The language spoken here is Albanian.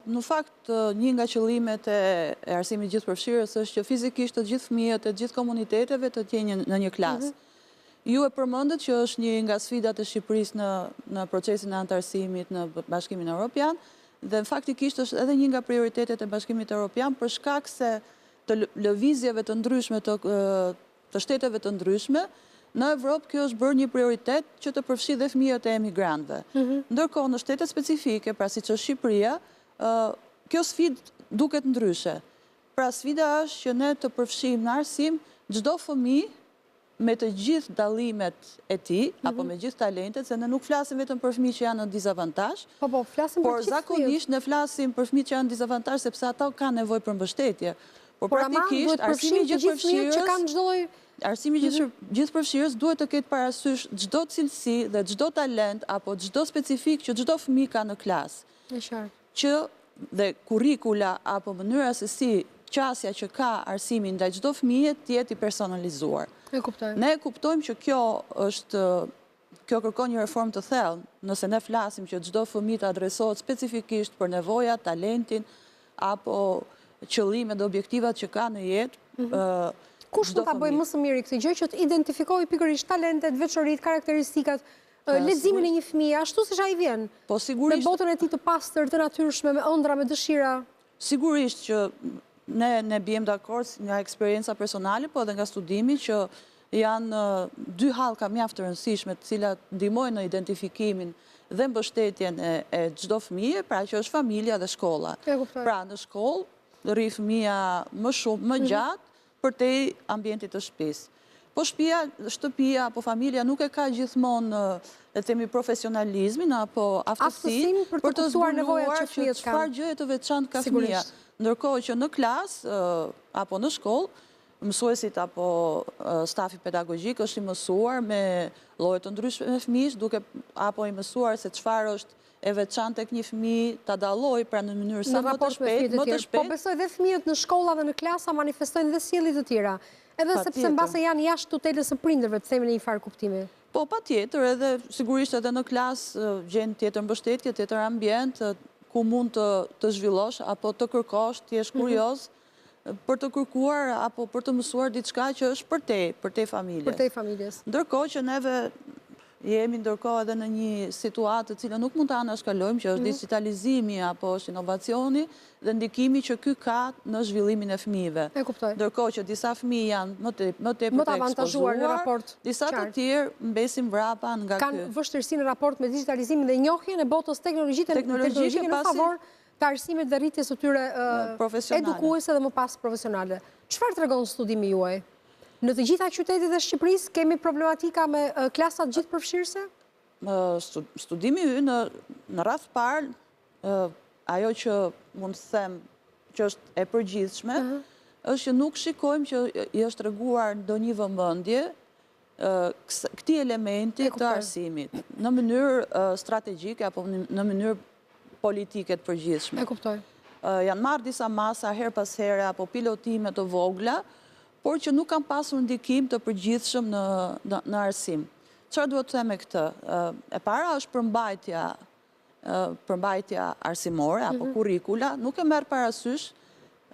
në fakt, një nga qëllimet e arsimit gjithëpërfshirës është që fizikisht të gjithë fëmijët e gjithë komuniteteve të tjenë në një klasë. Ju e përmendët që është një nga sfidat e Shqipërisë në procesin e antarësimit në Bashkimin Evropian, dhe faktikisht është edhe një nga prioritetet e Bashkimit Evropian për shkak se të lëvizjeve të ndryshme të shteteve të ndryshme, në Evropë kjo është bërë një prioritet që të përfshi dhe fëmijët e emigrantëve. Ndërkohë në shtete specifike, pra siç është Shqipëria, kjo sfidë duket ndryshe. Pra sfida është që ne të përfshijmë në arsim çdo fëmijë me të gjithë dallimet e tij, apo me gjithë talentet, se ne nuk flasim vetëm për fëmijë që janë në dizavantazh, por zakonisht ne flasim për fëmijë që janë në dizavantazh sepse ata kanë nevojë për mbështetje. Por praktikisht arsimi gjithëpërfshirës duhet të ketë parasysh çdo cilësi dhe çdo talent apo çdo specifik që çdo fëmijë ka në klasë. Që dhe kurrikula apo mënyra se si qasja që ka arsimi ndaj çdo fëmije të jetë i personalizuar. Ne kuptojmë që kjo kërkon një reformë të thellë, nëse ne flasim që çdo fëmijë të adresohet specifikisht për nevojat, talentin apo qëllimet dhe objektivat që ka në jetë. Kush mund ta bëjë më së miri këtë gjë që të identifikojë pikërisht talentet, veçoritë, karakteristikat, leximin e një fëmije, ashtu siç ai vjen. Po sigurisht. Me botën e tij të pastër, të natyrshme, me ëndra, me dëshira. Sigurisht që ne bijem dakord nga eksperjenca personale, po edhe nga studimi që janë dy hallka mjaft të rëndësishme të cilat ndihmojnë në identifikimin dhe mbështetjen e çdo fëmije, pra që është familja dhe shkolla. Pra në shkollë rri fëmia më shumë, më gjatë, për te ambientit të shtëpisë. Po shtëpia apo familja nuk e ka gjithmonë le themi profesionalizmin apo aftësinë për të zbuluar që çfarë gjëje të veçantë ka fëmia. Ndërkohë që në klasë apo në shkollë, mësuesit apo stafi pedagogjik është i mësuar me lloje të ndryshme me fëmijë, apo i mësuar se çfarë është e veçantë tek një fëmijë, ta dallojë pra në mënyrë sa më të shpejtë. Po besoj dhe fëmijët në shkolla dhe në klasa manifestojnë dhe sjellje të tjera, edhe sepse mbase janë jashtë tutelës së prindërve, të themi në një farë kuptimi. Po patjetër, edhe sigurisht edhe në klasë gjen tjetër mbështetje, tjetër ambient ku mund të zhvillosh apo të kërkosh, të jesh kurioz për të kërkuar apo për të mësuar diçka që është për te familjes. Për te familjes. Ndërkohë që neve jemi ndërkohë edhe në një situatë të cilën nuk mund të anashkalojmë, që është digitalizimi apo është inovacioni dhe ndikimi që ky ka në zhvillimin e fëmijëve. E kuptoj. Ndërkohë që disa fëmijë janë më tepër të avantazhuar në raport. Disa të tjerë mbesin vrapa nga ky. Kanë vështirësi në raport me digitalizimin dhe njohjen e botës teknologjike në favor të arsimit dhe rritjes së tyre edukuese dhe më pas profesionale. Çfarë tregon studimi juaj? Në të gjitha qytetet e Shqipërisë kemi problematika me klasat gjithëpërfshirëse? Studimi ynë në radh parë, ajo që mund të them që është e përgjithshme, është që nuk shikojmë që i është treguar ndonjë vëmendje këtij elementi të arsimit në mënyrë strategjike apo në mënyrë politike të përgjithshme. E kuptoj. Janë marrë disa masa her pas here apo pilotime të vogla, por që nuk kanë pasur ndikim të përgjithshëm në arsim. Çfarë duhet të them me këtë? E para është përmbajtja arsimore apo kurrikula, nuk e merr parasysh